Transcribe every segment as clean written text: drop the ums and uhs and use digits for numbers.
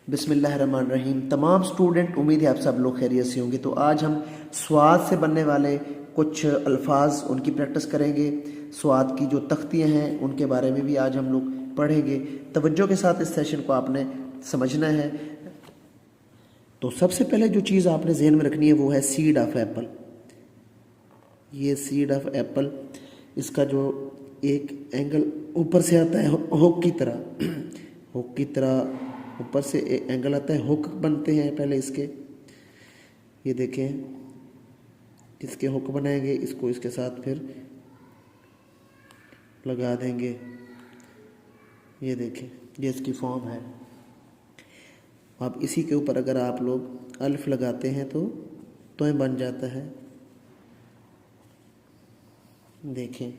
बिस्मिल्लाहिर्रहमानिर्रहीम। तमाम स्टूडेंट, उम्मीद है आप सब लोग खैरियत से होंगे। तो आज हम स्वाद से बनने वाले कुछ अल्फाज उनकी प्रैक्टिस करेंगे। स्वाद की जो तख्तियाँ हैं उनके बारे में भी आज हम लोग पढ़ेंगे। तवज्जो के साथ इस सेशन को आपने समझना है। तो सबसे पहले जो चीज़ आपने जहन में रखनी है वो है सीड ऑफ एप्पल। ये सीड ऑफ एप्पल, इसका जो एक एंगल ऊपर से आता है हुक की तरह, हुक की तरह ऊपर से एक एंगल आता है, हुक बनते हैं पहले इसके। ये देखें, इसके हुक बनाएंगे, इसको इसके साथ फिर लगा देंगे। ये देखें, ये इसकी फॉर्म है। अब इसी के ऊपर अगर आप लोग अल्फ लगाते हैं तो तोय बन जाता है, देखें।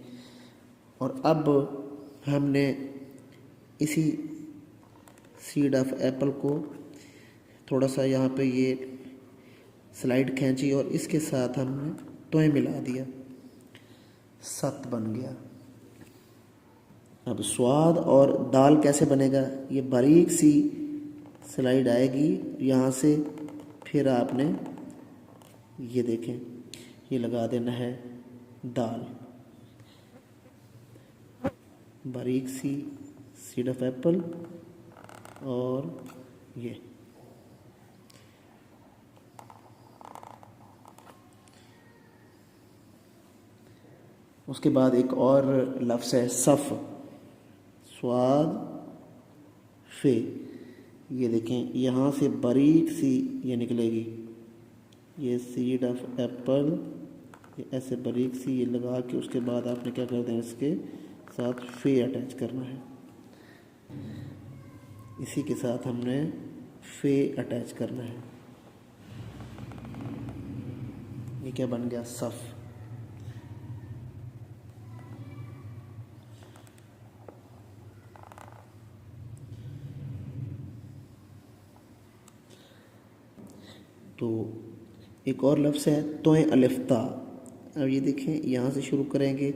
और अब हमने इसी सीड ऑफ एप्पल को थोड़ा सा यहाँ पे ये स्लाइड खींची और इसके साथ हमने तोय मिला दिया, सत बन गया। अब स्वाद और दाल कैसे बनेगा, ये बारीक सी स्लाइड आएगी यहाँ से, फिर आपने ये देखें, ये लगा देना है दाल, बारीक सी सीड ऑफ एप्पल। और ये उसके बाद एक और लफ्ज़ है सफ़, स्वाद फे। ये देखें, यहाँ से बारीक सी ये निकलेगी, ये सीड ऑफ एप्पल, ये ऐसे बारीक सी ये लगा के उसके बाद आपने क्या कर देना, इसके साथ फे अटैच करना है। इसी के साथ हमने फे अटैच करना है। ये क्या बन गया, सफ़। तो एक और लफ्ज़ है तोय अलिफ्ता। अब ये देखें, यहाँ से शुरू करेंगे,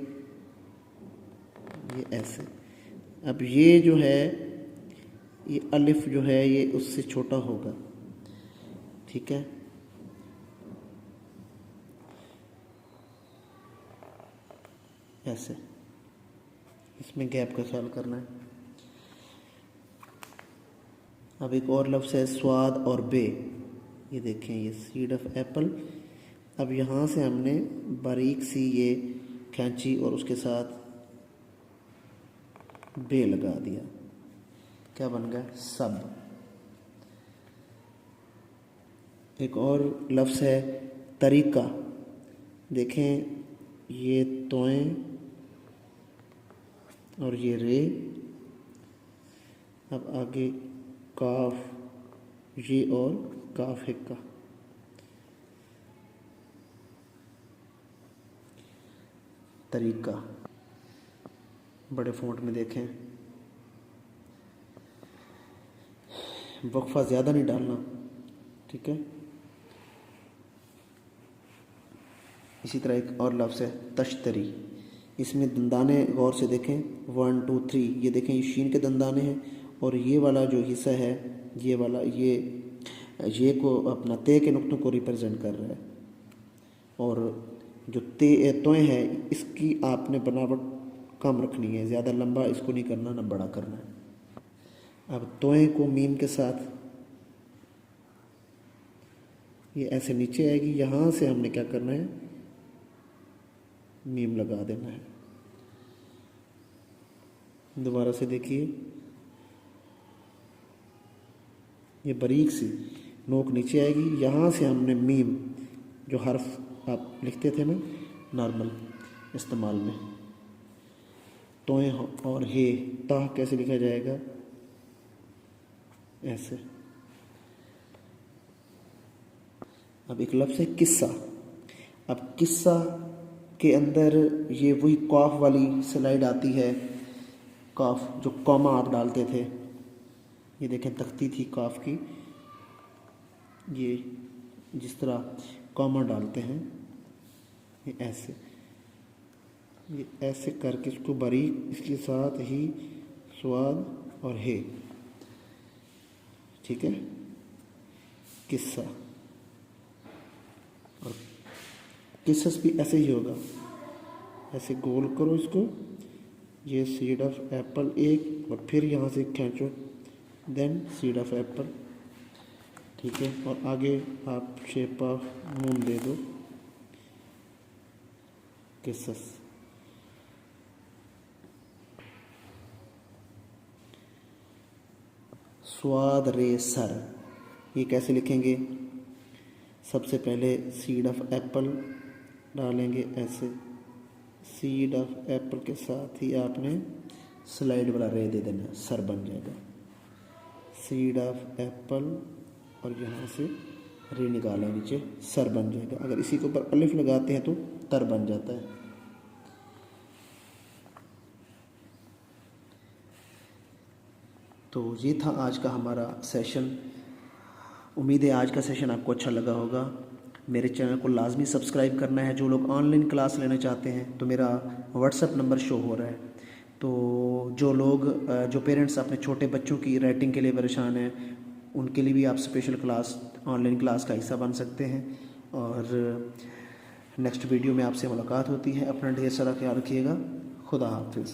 ये ऐसे। अब ये जो है, ये अलिफ जो है ये उससे छोटा होगा, ठीक है। ऐसे इसमें गैप का ख्याल करना है। अब एक और लफ्ज़ है स्वाद और बे। ये देखें, ये सीड ऑफ एप्पल। अब यहाँ से हमने बारीक सी ये खींची और उसके साथ बे लगा दिया, क्या बन गया, सब। एक और लफ्ज़ है तरीका। देखें, ये तोय और ये रे। अब आगे काफ, ये और काफ हिक्का। तरीका बड़े फ़ॉन्ट में देखें, वक्फा ज़्यादा नहीं डालना, ठीक है। इसी तरह एक और लफ्ज़ है तश्तरी। इसमें दंदाने गौर से देखें, 1 2 3। ये देखें, ये शीन के दंदाने हैं और ये वाला जो हिस्सा है, ये वाला, ये को अपना ते के नुक्तों को रिप्रेजेंट कर रहा है। और जो तोय है, इसकी आपने बनावट कम रखनी है, ज़्यादा लंबा इसको नहीं करना, ना बड़ा करना है। अब तोय को मीम के साथ ये ऐसे नीचे आएगी, यहाँ से हमने क्या करना है, मीम लगा देना है। दोबारा से देखिए, ये बारीक सी नोक नीचे आएगी, यहाँ से हमने मीम, जो हर्फ आप लिखते थे ना नॉर्मल इस्तेमाल में, तोय और हे, ता कैसे लिखा जाएगा, ऐसे। अब एक लफ्ज़ है किस्सा। अब किस्सा के अंदर ये वही कॉफ वाली स्लाइड आती है, कॉफ जो कॉमा आप डालते थे। ये देखें, तख्ती थी काफ की, ये जिस तरह कॉमा डालते हैं, ये ऐसे, ये ऐसे करके इसको बारीक, इसके साथ ही स्वाद और हे, ठीक है, किस्सा। और किस्सस भी ऐसे ही होगा, ऐसे गोल करो इसको, ये सीड ऑफ एप्पल एक, और फिर यहाँ से खींचो, देन सीड ऑफ एप्पल, ठीक है। और आगे आप शेप ऑफ मून दे दो, किस्सस। स्वाद रे सर, ये कैसे लिखेंगे? सबसे पहले सीड ऑफ एप्पल डालेंगे ऐसे, सीड ऑफ एप्पल के साथ ही आपने स्लाइड वाला रे दे देना, सर बन जाएगा। सीड ऑफ एप्पल और यहाँ से रे निकाला नीचे, सर बन जाएगा। अगर इसी के ऊपर अलिफ लगाते हैं तो तर बन जाता है। तो ये था आज का हमारा सेशन। उम्मीद है आज का सेशन आपको अच्छा लगा होगा। मेरे चैनल को लाजमी सब्सक्राइब करना है। जो लोग ऑनलाइन क्लास लेना चाहते हैं तो मेरा व्हाट्सएप नंबर शो हो रहा है। तो जो पेरेंट्स अपने छोटे बच्चों की राइटिंग के लिए परेशान हैं, उनके लिए भी आप स्पेशल क्लास, ऑनलाइन क्लास का हिस्सा बन सकते हैं। और नेक्स्ट वीडियो में आपसे मुलाकात होती है। अपना ढेर सारा ख्याल रखिएगा। खुदा हाफिज़।